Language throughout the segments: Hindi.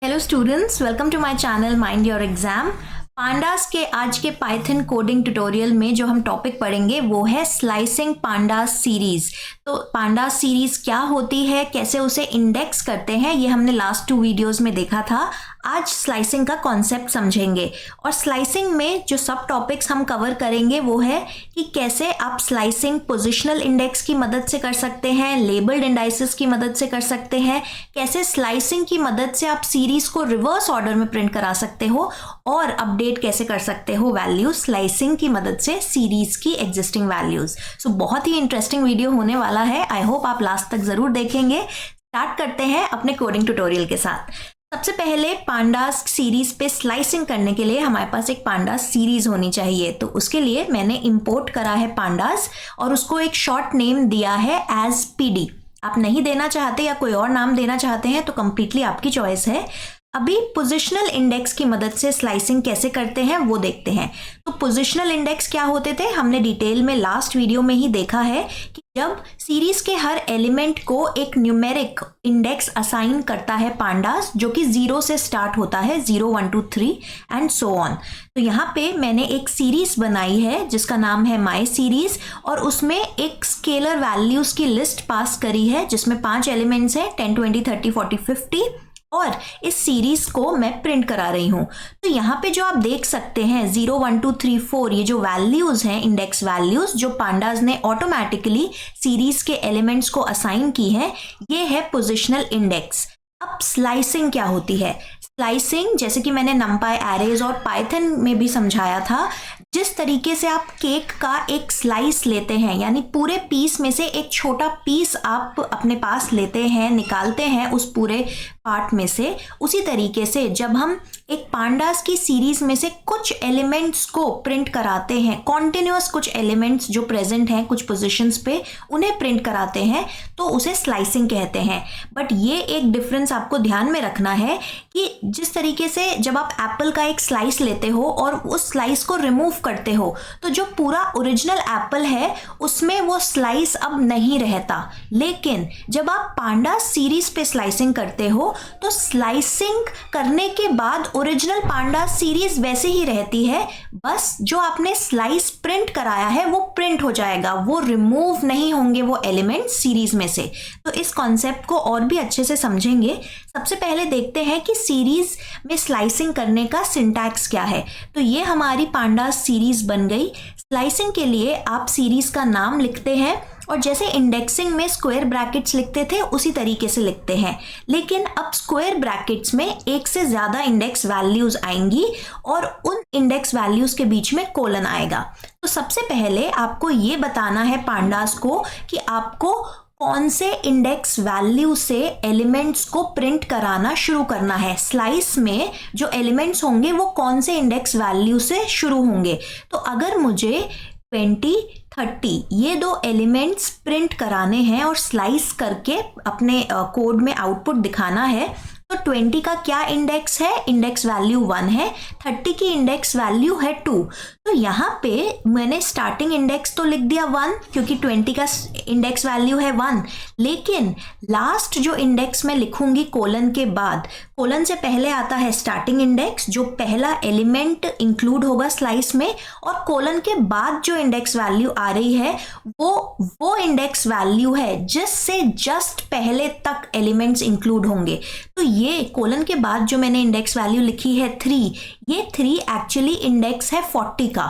Hello students, welcome to my channel mind your exam. Pandas के आज के पाइथन कोडिंग ट्यूटोरियल में जो हम टॉपिक पढ़ेंगे वो है स्लाइसिंग पांडास सीरीज। तो पांडास सीरीज क्या होती है, कैसे उसे इंडेक्स करते हैं, ये हमने लास्ट 2 वीडियोस में देखा था। आज स्लाइसिंग का कॉन्सेप्ट समझेंगे और स्लाइसिंग में जो सब टॉपिक्स हम कवर करेंगे वो है कि कैसे आप स्लाइसिंग पोजिशनल इंडेक्स की मदद से कर सकते हैं, लेबल्ड इंडाइसेस की मदद से कर सकते हैं, कैसे स्लाइसिंग की मदद से आप सीरीज को रिवर्स ऑर्डर में प्रिंट करा सकते हो और अपडेट कैसे कर सकते हो वैल्यूज स्लाइसिंग की मदद से सीरीज की एग्जिस्टिंग वैल्यूज। सो बहुत ही इंटरेस्टिंग वीडियो होने वाला है। आई होप आप लास्ट तक जरूर देखेंगे। स्टार्ट करते हैं अपने कोडिंग ट्यूटोरियल के साथ। सबसे पहले पांडास सीरीज पे स्लाइसिंग करने के लिए हमारे पास एक पांडास सीरीज होनी चाहिए। तो उसके लिए मैंने इंपोर्ट करा है पांडास और उसको एक शॉर्ट नेम दिया है एज पीडी। आप नहीं देना चाहते या कोई और नाम देना चाहते हैं तो कंप्लीटली आपकी चॉइस है। अभी पोजिशनल इंडेक्स की मदद से स्लाइसिंग कैसे करते हैं वो देखते हैं। तो पोजिशनल इंडेक्स क्या होते थे हमने डिटेल में लास्ट वीडियो में ही देखा है कि जब सीरीज के हर एलिमेंट को एक न्यूमेरिक इंडेक्स असाइन करता है पांडास, जो कि 0 से स्टार्ट होता है, 0 1 2 3 एंड सो ऑन। तो यहाँ पे मैंने एक सीरीज बनाई है जिसका नाम है माई सीरीज और उसमें एक स्केलर वैल्यूज की लिस्ट पास करी है जिसमें 5 एलिमेंट्स हैं, 10 20 30 40 50 और इस सीरीज को मैं प्रिंट करा रही हूं। तो यहाँ पे जो आप देख सकते हैं 0 1 2 3 4 ये जो वैल्यूज हैं, इंडेक्स वैल्यूज जो पांडास ने ऑटोमेटिकली सीरीज के एलिमेंट्स को असाइन की है, ये है पोजिशनल इंडेक्स। अब स्लाइसिंग क्या होती है? स्लाइसिंग जैसे कि मैंने नंपाई एरेज और पाइथन में भी समझाया था, जिस तरीके से आप केक का एक स्लाइस लेते हैं, यानी पूरे पीस में से एक छोटा पीस आप अपने पास लेते हैं, निकालते हैं उस पूरे पार्ट में से, उसी तरीके से जब हम एक पांडास की सीरीज में से कुछ एलिमेंट्स को प्रिंट कराते हैं, कॉन्टिन्यूअस कुछ एलिमेंट्स जो प्रेजेंट हैं कुछ पोजीशंस पे उन्हें प्रिंट कराते हैं, तो उसे स्लाइसिंग कहते हैं। बट ये एक डिफरेंस आपको ध्यान में रखना है कि जिस तरीके से जब आप एप्पल का एक स्लाइस लेते हो और उस स्लाइस को रिमूव करते हो तो जो पूरा ओरिजिनल एप्पल है उसमें वो स्लाइस अब नहीं रहता, लेकिन जब आप पांडास सीरीज पे स्लाइसिंग करते हो तो स्लाइसिंग करने के बाद ओरिजिनल पांडास सीरीज वैसे ही रहती है, बस जो आपने स्लाइस प्रिंट कराया है वो प्रिंट हो जाएगा, वो रिमूव नहीं होंगे वो एलिमेंट सीरीज में से। तो इस कॉन्सेप्ट को और भी अच्छे से समझेंगे। सबसे पहले देखते हैं कि सीरीज में स्लाइसिंग करने का सिंटैक्स क्या है। तो ये हमारी पांडास सीरीज बन गई। स्लाइसिंग के लिए आप सीरीज का नाम लिखते हैं और जैसे इंडेक्सिंग में स्क्वायर ब्रैकेट्स लिखते थे उसी तरीके से लिखते हैं, लेकिन अब स्क्वायर ब्रैकेट्स में एक से ज्यादा इंडेक्स वैल्यूज आएंगी और उन इंडेक्स वैल्यूज के बीच में कोलन आएगा। तो सबसे पहले आपको ये बताना है पांडास को कि आपको कौन से इंडेक्स वैल्यू से एलिमेंट्स को प्रिंट कराना शुरू करना है। स्लाइस में जो एलिमेंट्स होंगे वो कौन से इंडेक्स वैल्यू से शुरू होंगे। तो अगर मुझे 20 30 ये 2 एलिमेंट्स प्रिंट कराने हैं और स्लाइस करके अपने कोड में आउटपुट दिखाना है, तो 20 का क्या इंडेक्स है? इंडेक्स वैल्यू 1 है। 30 की इंडेक्स वैल्यू है 2। तो यहाँ पे मैंने स्टार्टिंग इंडेक्स तो लिख दिया 1 क्योंकि 20 का इंडेक्स वैल्यू है 1, लेकिन लास्ट जो इंडेक्स मैं लिखूंगी कोलन के बाद, कोलन से पहले आता है स्टार्टिंग इंडेक्स जो पहला एलिमेंट इंक्लूड होगा स्लाइस में, और कोलन के बाद जो इंडेक्स वैल्यू आ रही है वो इंडेक्स वैल्यू है जिससे जस्ट पहले तक एलिमेंट्स इंक्लूड होंगे। तो ये कोलन के बाद जो मैंने इंडेक्स वैल्यू लिखी है 3, ये 3 एक्चुअली इंडेक्स है 40 का,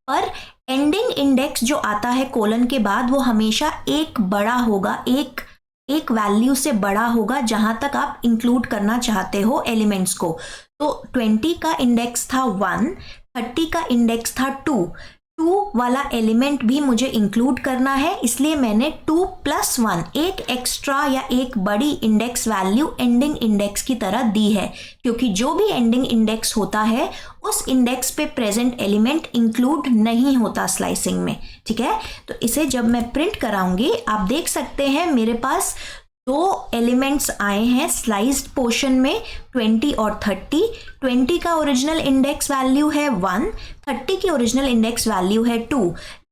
पर एंडिंग इंडेक्स जो आता है कोलन के बाद वो हमेशा एक बड़ा होगा, एक वैल्यू से बड़ा होगा जहां तक आप इंक्लूड करना चाहते हो एलिमेंट्स को। तो 20 का इंडेक्स था 1, 30 का इंडेक्स था 2 वाला एलिमेंट भी मुझे इंक्लूड करना है, इसलिए मैंने 2 + 1 एक एक्स्ट्रा या एक बड़ी इंडेक्स वैल्यू एंडिंग इंडेक्स की तरह दी है, क्योंकि जो भी एंडिंग इंडेक्स होता है उस इंडेक्स पे प्रेजेंट एलिमेंट इंक्लूड नहीं होता स्लाइसिंग में। ठीक है, तो इसे जब मैं प्रिंट कराऊंगी आप देख सकते हैं मेरे पास 2 एलिमेंट्स आए हैं स्लाइस्ड पोर्शन में, 20 और 30। 20 का ओरिजिनल इंडेक्स वैल्यू है 1, 30 की ओरिजिनल इंडेक्स वैल्यू है 2,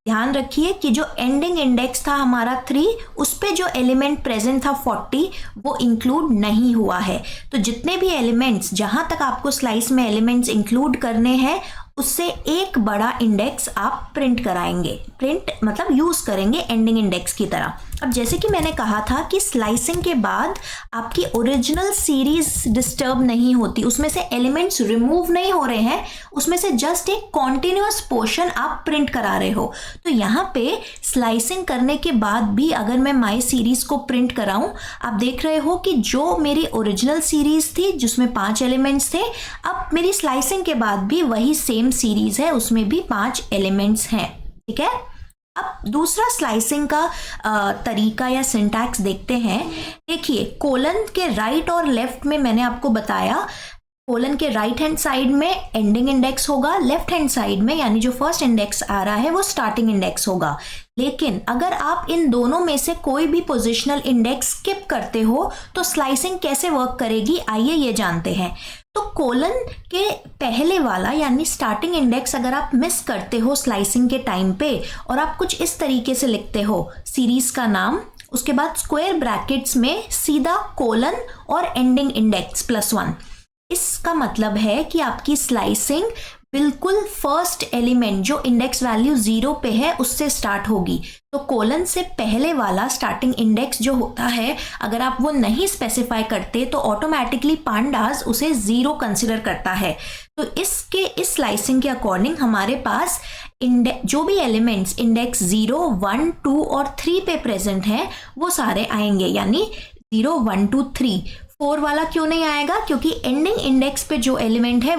ध्यान रखिए कि जो एंडिंग इंडेक्स था हमारा 3, उस पे जो एलिमेंट प्रेजेंट था 40 वो इंक्लूड नहीं हुआ है। तो जितने भी एलिमेंट्स, जहां तक आपको स्लाइस में एलिमेंट्स इंक्लूड करने हैं, उससे एक बड़ा इंडेक्स आप प्रिंट कराएंगे, प्रिंट मतलब यूज करेंगे एंडिंग इंडेक्स की तरह। अब जैसे कि मैंने कहा था कि स्लाइसिंग के बाद आपकी ओरिजिनल सीरीज डिस्टर्ब नहीं होती, उसमें से एलिमेंट्स रिमूव नहीं हो रहे हैं, उसमें से जस्ट एक कॉन्टिन्यूअस पोर्शन आप प्रिंट करा रहे हो। तो यहाँ पे स्लाइसिंग करने के बाद भी अगर मैं माई सीरीज को प्रिंट कराऊं, आप देख रहे हो कि जो मेरी ओरिजिनल सीरीज थी जिसमें 5 एलिमेंट्स थे, अब मेरी स्लाइसिंग के बाद भी वही सेम सीरीज है, उसमें भी 5 एलिमेंट्स हैं। ठीक है, अब दूसरा स्लाइसिंग का तरीका या सिंटैक्स देखते हैं। देखिए, कोलन के राइट और लेफ्ट में मैंने आपको बताया, कोलन के राइट हैंड साइड में एंडिंग इंडेक्स होगा, लेफ्ट हैंड साइड में यानी जो फर्स्ट इंडेक्स आ रहा है वो स्टार्टिंग इंडेक्स होगा। लेकिन अगर आप इन दोनों में से कोई भी पोजिशनल इंडेक्स स्किप करते हो तो स्लाइसिंग कैसे वर्क करेगी, आइए ये जानते हैं। तो कोलन के पहले वाला यानी स्टार्टिंग इंडेक्स अगर आप मिस करते हो स्लाइसिंग के टाइम पे और आप कुछ इस तरीके से लिखते हो, सीरीज का नाम, उसके बाद स्क्वायर ब्रैकेट्स में सीधा कोलन और एंडिंग इंडेक्स +1, इसका मतलब है कि आपकी स्लाइसिंग बिल्कुल फर्स्ट एलिमेंट जो इंडेक्स वैल्यू 0 पे है उससे स्टार्ट होगी। तो कोलन से पहले वाला स्टार्टिंग इंडेक्स जो होता है, अगर आप वो नहीं स्पेसिफाई करते तो ऑटोमेटिकली पांडास उसे 0 कंसिडर करता है। तो इस स्लाइसिंग के अकॉर्डिंग हमारे पास जो भी एलिमेंट्स इंडेक्स 0, 1, 2 और 3 पे प्रेजेंट हैं वो सारे आएंगे, यानी 0, 1, 2, 3। 4 वाला क्यों नहीं आएगा, क्योंकि एंडिंग इंडेक्स पे जो एलिमेंट है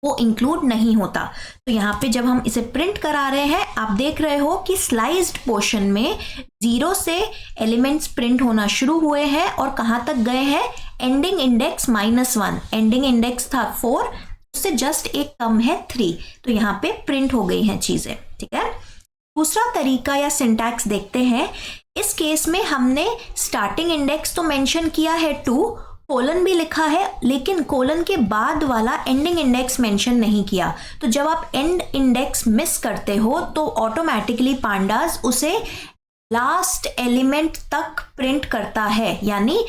वो इंक्लूड नहीं होता। तो यहाँ पे जब हम इसे प्रिंट करा रहे हैं, आप देख रहे हो कि स्लाइस्ड पोर्शन में 0 से एलिमेंट्स प्रिंट होना शुरू हुए हैं और कहाँ तक गए हैं, एंडिंग इंडेक्स -1। एंडिंग इंडेक्स था 4, उससे जस्ट एक कम है 3, तो यहाँ पे प्रिंट हो गई हैं चीजें। ठीक है, दूसरा तरीका या सिंटैक्स देखते हैं। इस केस में हमने स्टार्टिंग इंडेक्स तो मेंशन किया है 2, कोलन भी लिखा है, लेकिन कोलन के बाद वाला एंडिंग इंडेक्स मेंशन नहीं किया। तो जब आप एंड इंडेक्स मिस करते हो तो ऑटोमेटिकली पांडास उसे लास्ट एलिमेंट तक प्रिंट करता है, यानी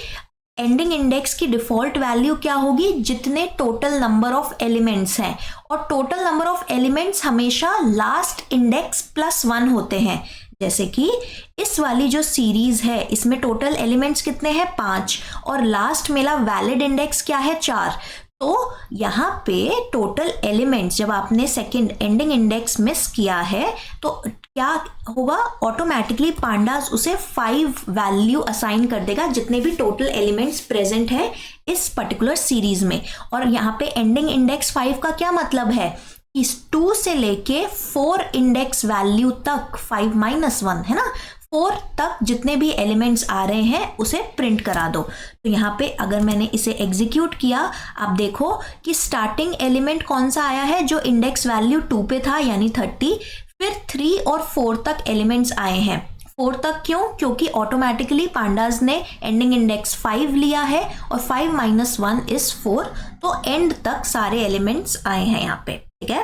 एंडिंग इंडेक्स की डिफॉल्ट वैल्यू क्या होगी, जितने टोटल नंबर ऑफ एलिमेंट्स हैं, और टोटल नंबर ऑफ एलिमेंट्स हमेशा लास्ट इंडेक्स +1 होते हैं। जैसे कि इस वाली जो सीरीज है इसमें टोटल एलिमेंट्स कितने हैं, 5, और लास्ट मेरा वैलिड इंडेक्स क्या है, 4। तो यहाँ पे टोटल एलिमेंट्स, जब आपने सेकंड एंडिंग इंडेक्स मिस किया है तो क्या होगा, ऑटोमेटिकली पांडास उसे 5 वैल्यू असाइन कर देगा, जितने भी टोटल एलिमेंट्स प्रेजेंट हैं इस पर्टिकुलर सीरीज में। और यहाँ पे एंडिंग इंडेक्स 5 का क्या मतलब है, इस 2 से लेके 4 इंडेक्स वैल्यू तक, 5 - 1 है ना, 4 तक जितने भी एलिमेंट्स आ रहे हैं उसे प्रिंट करा दो। तो यहाँ पे अगर मैंने इसे एग्जीक्यूट किया, आप देखो कि स्टार्टिंग एलिमेंट कौन सा आया है, जो इंडेक्स वैल्यू 2 पे था यानी 30, फिर 3 और 4 तक एलिमेंट्स आए हैं। 4 तक क्यों, क्योंकि ऑटोमेटिकली पांडास ने एंडिंग इंडेक्स 5 लिया है और 5 - 1 इज 4, तो एंड तक सारे एलिमेंट्स आए हैं यहाँ पे। ठीक है,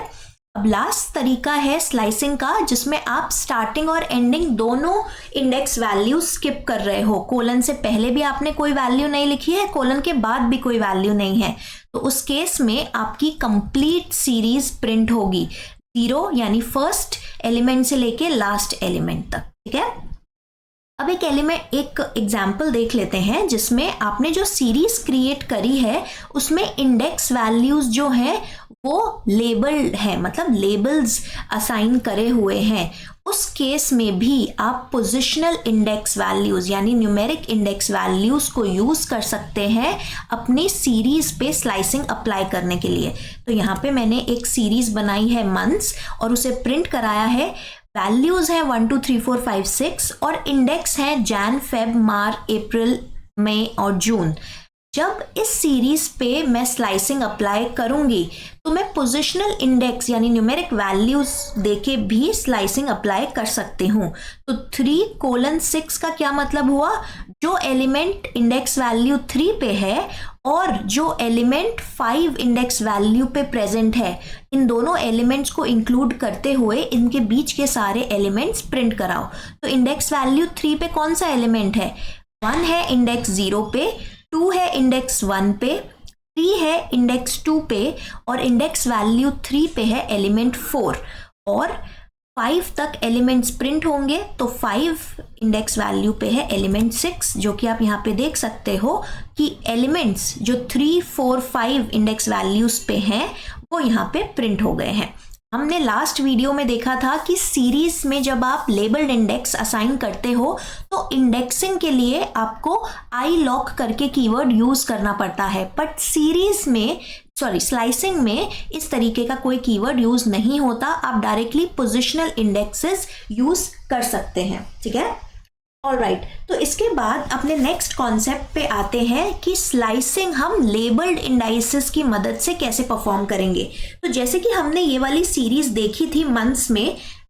अब लास्ट तरीका है स्लाइसिंग का, जिसमें आप स्टार्टिंग और एंडिंग दोनों इंडेक्स वैल्यू स्किप कर रहे हो। कोलन से पहले भी आपने कोई वैल्यू नहीं लिखी है, कोलन के बाद भी कोई वैल्यू नहीं है, तो उस केस में आपकी कंप्लीट सीरीज प्रिंट होगी, 0 यानी फर्स्ट एलिमेंट से लेके लास्ट एलिमेंट तक। ठीक है, अब एक एग्जाम्पल देख लेते हैं जिसमें आपने जो सीरीज क्रिएट करी है उसमें इंडेक्स वैल्यूज जो हैं वो लेबल्ड है, मतलब लेबल्स असाइन करे हुए हैं। उस केस में भी आप पोजिशनल इंडेक्स वैल्यूज यानी न्यूमेरिक इंडेक्स वैल्यूज को यूज कर सकते हैं अपनी सीरीज पे स्लाइसिंग अप्लाई करने के लिए। तो यहाँ पे मैंने एक सीरीज बनाई है मंथ्स और उसे प्रिंट कराया है। वैल्यूज हैं 1, 2, 3, 4, 5, 6 और इंडेक्स हैं जैन, फेब, मार्च, अप्रैल, मई और जून। जब इस सीरीज पे मैं स्लाइसिंग अप्लाई करूंगी तो मैं पोजिशनल इंडेक्स यानी न्यूमेरिक वैल्यूज देके भी स्लाइसिंग अप्लाई कर सकती हूँ। तो 3:6 का क्या मतलब हुआ, जो एलिमेंट इंडेक्स वैल्यू 3 पे है और जो एलिमेंट 5 इंडेक्स वैल्यू पे प्रेजेंट है, इन दोनों एलिमेंट्स को इंक्लूड करते हुए इनके बीच के सारे एलिमेंट्स प्रिंट कराओ। तो इंडेक्स वैल्यू 3 पे कौन सा एलिमेंट है? 1 है इंडेक्स 0 पे, 2 है इंडेक्स 1 पे, 3 है इंडेक्स 2 पे और इंडेक्स वैल्यू 3 पे है एलिमेंट 4 और 5 तक एलिमेंट्स प्रिंट होंगे। तो 5 इंडेक्स वैल्यू पे है एलिमेंट 6, जो कि आप यहाँ पे देख सकते हो कि एलिमेंट्स जो 3, 4, 5 इंडेक्स वैल्यूज पे हैं वो यहाँ पे प्रिंट हो गए हैं। हमने लास्ट वीडियो में देखा था कि सीरीज में जब आप लेबल्ड इंडेक्स असाइन करते हो तो इंडेक्सिंग के लिए आपको आई लॉक करके कीवर्ड यूज करना पड़ता है, बट स्लाइसिंग में इस तरीके का कोई कीवर्ड यूज नहीं होता। आप डायरेक्टली पोजिशनल इंडेक्सेस यूज कर सकते हैं, ठीक है। ऑलराइट, तो इसके बाद अपने नेक्स्ट कॉन्सेप्ट पे आते हैं कि स्लाइसिंग हम लेबल्ड इंडाइसेस की मदद से कैसे परफॉर्म करेंगे। तो जैसे कि हमने ये वाली सीरीज देखी थी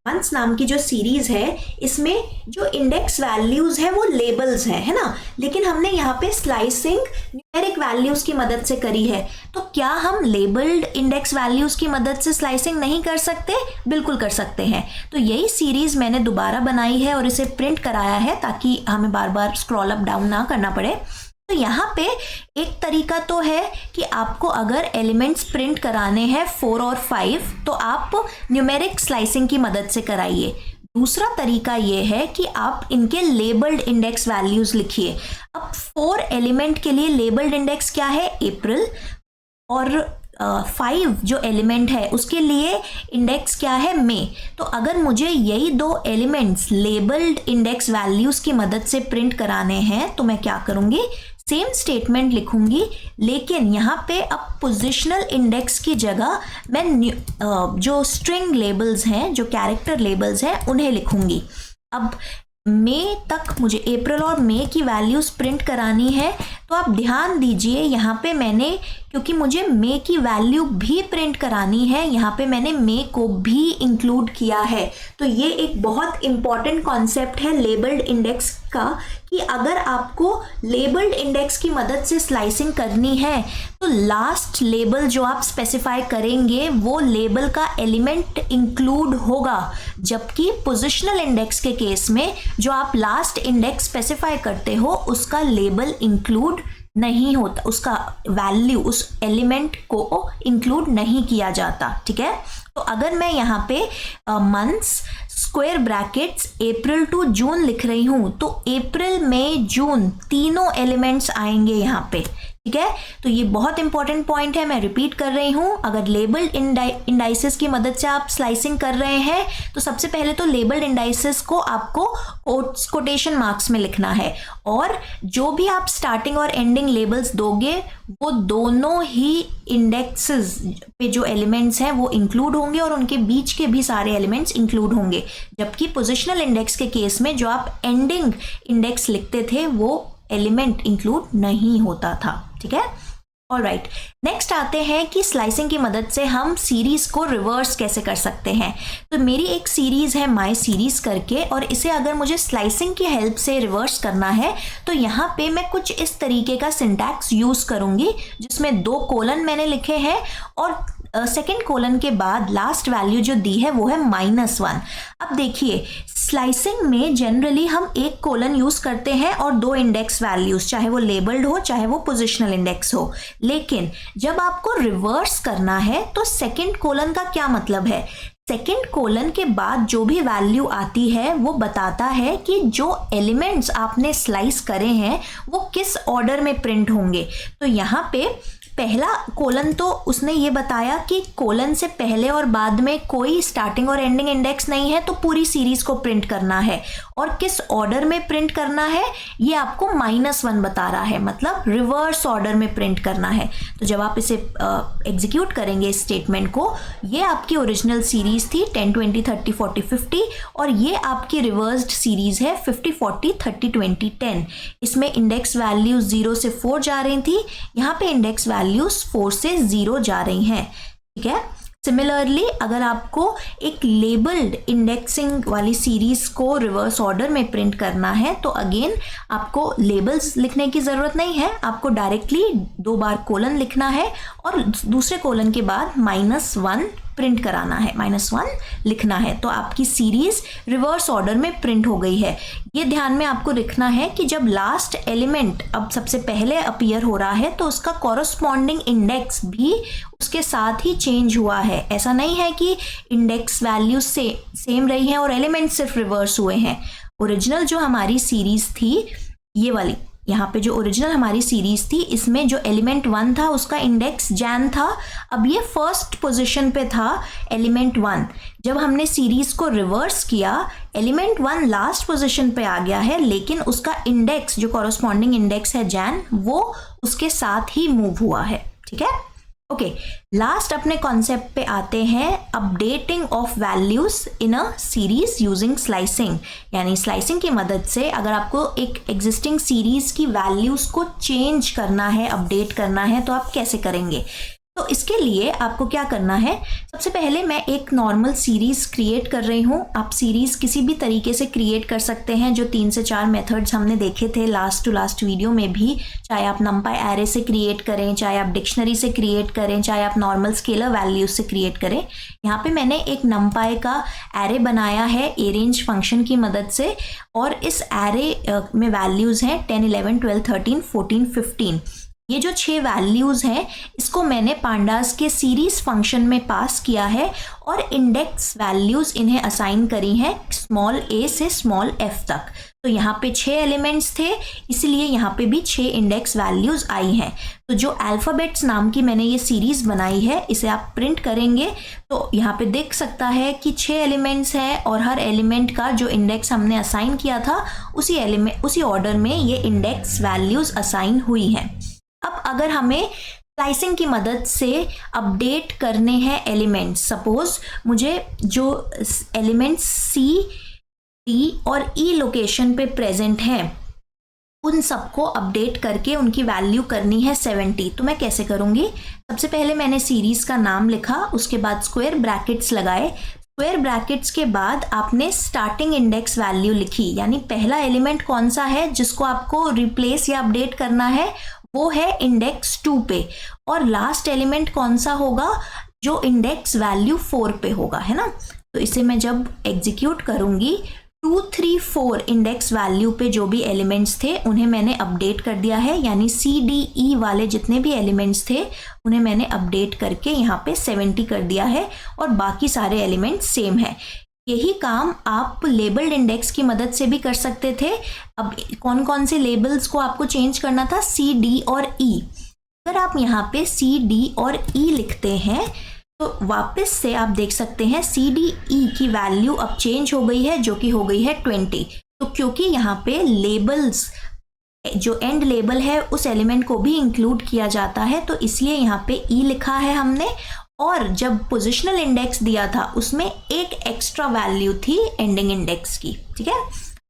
मंथ्स नाम की जो सीरीज है, इसमें जो इंडेक्स वैल्यूज है वो लेबल्स है ना, लेकिन हमने यहाँ पे स्लाइसिंग न्यूमेरिक वैल्यूज की मदद से करी है। तो क्या हम लेबल्ड इंडेक्स वैल्यूज की मदद से स्लाइसिंग नहीं कर सकते? बिल्कुल कर सकते हैं। तो यही सीरीज मैंने दोबारा बनाई है और इसे प्रिंट कराया है ताकि हमें बार बार स्क्रॉल अप डाउन ना करना पड़े। तो यहाँ पे एक तरीका तो है कि आपको अगर एलिमेंट्स प्रिंट कराने हैं 4 और 5 तो आप न्यूमेरिक स्लाइसिंग की मदद से कराइए। दूसरा तरीका ये है कि आप इनके लेबल्ड इंडेक्स वैल्यूज लिखिए। अब 4 एलिमेंट के लिए लेबल्ड इंडेक्स क्या है? अप्रैल, और 5 जो एलिमेंट है उसके लिए इंडेक्स क्या है? मई। तो अगर मुझे यही 2 एलिमेंट्स लेबल्ड इंडेक्स वैल्यूज की मदद से प्रिंट कराने हैं तो मैं क्या करूंगी? सेम स्टेटमेंट लिखूंगी, लेकिन यहाँ पे अब पोजिशनल इंडेक्स की जगह मैं जो स्ट्रिंग लेबल्स हैं, जो कैरेक्टर लेबल्स हैं, उन्हें लिखूंगी। अब मई तक मुझे अप्रैल और मई की वैल्यूज प्रिंट करानी है, तो आप ध्यान दीजिए यहाँ पे मैंने, क्योंकि मुझे मई की वैल्यू भी प्रिंट करानी है, यहाँ पे मैंने मई को भी इंक्लूड किया है। तो ये एक बहुत इंपॉर्टेंट कॉन्सेप्ट है लेबल्ड इंडेक्स का कि अगर आपको लेबल्ड इंडेक्स की मदद से स्लाइसिंग करनी है तो लास्ट लेबल जो आप स्पेसिफाई करेंगे वो लेबल का एलिमेंट इंक्लूड होगा, जबकि पोजिशनल इंडेक्स के केस में जो आप लास्ट इंडेक्स स्पेसिफाई करते हो उसका लेबल इंक्लूड नहीं होता, उसका वैल्यू उस एलिमेंट को इंक्लूड नहीं किया जाता, ठीक है। तो अगर मैं यहाँ पे months square brackets April to June लिख रही हूँ तो अप्रैल मई जून तीनों एलिमेंट्स आएंगे यहाँ पे, ठीक है। तो ये बहुत इंपॉर्टेंट पॉइंट है, मैं रिपीट कर रही हूँ। अगर लेबल्ड इंडाइसेस की मदद से आप स्लाइसिंग कर रहे हैं तो सबसे पहले तो लेबल्ड इंडाइसेस को आपको कोटेशन मार्क्स में लिखना है, और जो भी आप स्टार्टिंग और एंडिंग लेबल्स दोगे वो दोनों ही इंडेक्सेस पे जो एलिमेंट्स हैं वो इंक्लूड होंगे और उनके बीच के भी सारे एलिमेंट्स इंक्लूड होंगे, जबकि पोजिशनल इंडेक्स के केस में जो आप एंडिंग इंडेक्स लिखते थे वो एलिमेंट इंक्लूड नहीं होता था, ठीक है। ऑलराइट, नेक्स्ट आते हैं कि स्लाइसिंग की मदद से हम सीरीज को रिवर्स कैसे कर सकते हैं। तो मेरी एक सीरीज है माई सीरीज करके, और इसे अगर मुझे स्लाइसिंग की हेल्प से रिवर्स करना है तो यहाँ पे मैं कुछ इस तरीके का सिंटैक्स यूज करूंगी जिसमें 2 कोलन मैंने लिखे हैं और सेकेंड कोलन के बाद लास्ट वैल्यू जो दी है वो है -1। अब देखिए स्लाइसिंग में जनरली हम एक कोलन यूज करते हैं और 2 इंडेक्स वैल्यूज, चाहे वो लेबल्ड हो चाहे वो पोजिशनल इंडेक्स हो, लेकिन जब आपको रिवर्स करना है तो सेकेंड कोलन का क्या मतलब है? सेकेंड कोलन के बाद जो भी वैल्यू आती है वो बताता है कि जो एलिमेंट्स आपने स्लाइस करे हैं वो किस ऑर्डर में प्रिंट होंगे। तो यहाँ पे पहला कोलन तो उसने ये बताया कि कोलन से पहले और बाद में कोई स्टार्टिंग और एंडिंग इंडेक्स नहीं है तो पूरी सीरीज को प्रिंट करना है, और किस ऑर्डर में प्रिंट करना है ये आपको -1 बता रहा है, मतलब रिवर्स ऑर्डर में प्रिंट करना है। तो जब आप इसे एग्जीक्यूट करेंगे इस स्टेटमेंट को, ये आपकी ओरिजिनल सीरीज थी 10 20 30 40 50, और ये आपकी रिवर्स्ड सीरीज है 50 40 30 20 10। इसमें इंडेक्स वैल्यू 0 से 4 जा रही थी, यहाँ पे इंडेक्स वैल्यूज 4 से 0 जा रही हैं, ठीक है। सिमिलरली अगर आपको एक लेबल्ड इंडेक्सिंग वाली सीरीज को रिवर्स ऑर्डर में प्रिंट करना है तो अगेन आपको लेबल्स लिखने की ज़रूरत नहीं है, आपको डायरेक्टली 2 बार कोलन लिखना है और दूसरे कोलन के बाद -1 प्रिंट कराना है, -1 लिखना है, तो आपकी सीरीज रिवर्स ऑर्डर में प्रिंट हो गई है। ये ध्यान में आपको रखना है कि जब लास्ट एलिमेंट अब सबसे पहले अपीयर हो रहा है तो उसका कॉरस्पॉन्डिंग इंडेक्स भी उसके साथ ही चेंज हुआ है। ऐसा नहीं है कि इंडेक्स वैल्यूज से सेम रही हैं और एलिमेंट सिर्फ रिवर्स हुए हैं। ओरिजिनल जो हमारी सीरीज थी, ये वाली यहाँ पे जो ओरिजिनल हमारी सीरीज थी, इसमें जो एलिमेंट 1 था उसका इंडेक्स जैन था। अब ये फर्स्ट पोजीशन पे था एलिमेंट 1। जब हमने सीरीज को रिवर्स किया, एलिमेंट 1 लास्ट पोजीशन पे आ गया है, लेकिन उसका इंडेक्स जो कॉरस्पॉन्डिंग इंडेक्स है जैन, वो उसके साथ ही मूव हुआ है। ठीक है, ओके। लास्ट अपने कॉन्सेप्ट पे आते हैं, updating of values in a series using slicing. यानी स्लाइसिंग की मदद से अगर आपको एक एग्जिस्टिंग सीरीज की वैल्यूज को चेंज करना है, अपडेट करना है, तो आप कैसे करेंगे? तो इसके लिए आपको क्या करना है, सबसे पहले मैं एक नॉर्मल सीरीज क्रिएट कर रही हूँ। आप सीरीज किसी भी तरीके से क्रिएट कर सकते हैं, जो 3 से 4 मेथड्स हमने देखे थे लास्ट टू लास्ट वीडियो में भी। चाहे आप नंपाई एरे से क्रिएट करें, चाहे आप डिक्शनरी से क्रिएट करें, चाहे आप नॉर्मल स्केलर वैल्यूज से क्रिएट करें। यहाँ पे मैंने एक नंपाई का एरे बनाया है अरेंज फंक्शन की मदद से, और इस एरे में वैल्यूज हैं 10, 11, 12, 13, 14, 15। ये जो 6 वैल्यूज हैं, इसको मैंने पांडास के सीरीज फंक्शन में पास किया है और इंडेक्स वैल्यूज इन्हें असाइन करी हैं स्मॉल a से स्मॉल f तक। तो यहाँ पे 6 एलिमेंट्स थे, इसलिए यहाँ पे भी 6 इंडेक्स वैल्यूज आई हैं। तो जो अल्फाबेट्स नाम की मैंने ये सीरीज बनाई है, इसे आप प्रिंट करेंगे तो यहाँ पे देख सकता है कि 6 एलिमेंट्स हैं और हर एलिमेंट का जो इंडेक्स हमने असाइन किया था उसी ऑर्डर में ये इंडेक्स वैल्यूज असाइन हुई हैं। अब अगर हमें स्लाइसिंग की मदद से अपडेट करने हैं एलिमेंट्स, सपोज मुझे जो एलिमेंट्स C, D और E लोकेशन पे प्रेजेंट हैं, उन सबको अपडेट करके उनकी वैल्यू करनी है 70। तो मैं कैसे करूँगी? सबसे पहले मैंने सीरीज का नाम लिखा, उसके बाद स्क्वायर ब्रैकेट्स लगाए। स्क्वायर ब्रैकेट्स के बाद आपने स्टार्टिंग इंडेक्स वैल्यू लिखी, यानी पहला एलिमेंट कौन सा है जिसको आपको रिप्लेस या अपडेट करना है, वो है इंडेक्स 2 पे। और लास्ट एलिमेंट कौन सा होगा, जो इंडेक्स वैल्यू 4 पे होगा, है ना। तो इसे मैं जब एग्जीक्यूट करूंगी, 2, 3, 4 इंडेक्स वैल्यू पे जो भी एलिमेंट्स थे उन्हें मैंने अपडेट कर दिया है, यानी C, D, E वाले जितने भी एलिमेंट्स थे उन्हें मैंने अपडेट करके यहाँ पे 70 कर दिया है और बाकी सारे एलिमेंट्स सेम है। यही काम आप लेबल्ड इंडेक्स की मदद से भी कर सकते थे। अब कौन कौन से लेबल्स को आपको चेंज करना था, C, D और E। अगर आप यहाँ पे C, D और E लिखते हैं तो वापस से आप देख सकते हैं C, D, E की वैल्यू अब चेंज हो गई है, जो कि हो गई है 20। तो क्योंकि यहाँ पे लेबल्स जो एंड लेबल है उस एलिमेंट को भी इंक्लूड किया जाता है, तो इसलिए यहाँ पे E लिखा है हमने। और जब पोजिशनल इंडेक्स दिया था उसमें एक एक्स्ट्रा वैल्यू थी एंडिंग इंडेक्स की। ठीक है,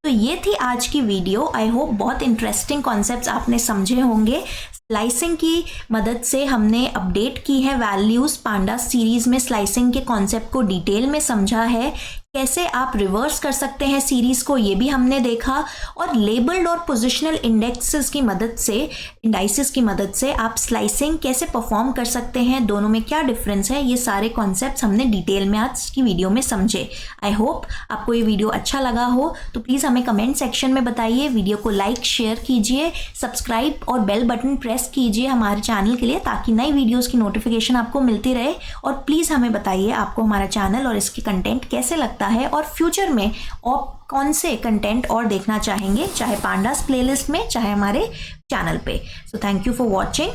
तो ये थी आज की वीडियो। आई होप बहुत इंटरेस्टिंग कॉन्सेप्ट्स आपने समझे होंगे। स्लाइसिंग की मदद से हमने अपडेट की है वैल्यूज। पांडास सीरीज में स्लाइसिंग के कॉन्सेप्ट को डिटेल में समझा है, कैसे आप रिवर्स कर सकते हैं सीरीज को, ये भी हमने देखा। और लेबल्ड और पोजिशनल इंडेक्सेस की मदद से, इंडाइसेस की मदद से आप स्लाइसिंग कैसे परफॉर्म कर सकते हैं, दोनों में क्या डिफरेंस है, ये सारे कॉन्सेप्ट्स हमने डिटेल में आज की वीडियो में समझे। आई होप आपको ये वीडियो अच्छा लगा हो, तो प्लीज़ हमें कमेंट सेक्शन में बताइए। वीडियो को लाइक, शेयर कीजिए, सब्सक्राइब और बेल बटन प्रेस कीजिए हमारे चैनल के लिए, ताकि नई वीडियोस की नोटिफिकेशन आपको मिलती रहे। और प्लीज़ हमें बताइए आपको हमारा चैनल और इसके कंटेंट कैसे लगता है, और फ्यूचर में आप कौन से कंटेंट और देखना चाहेंगे, चाहे पांडास प्लेलिस्ट में, चाहे हमारे चैनल पे। So thank you for watching.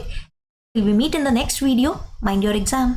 Will we meet in the next video. Mind your exam.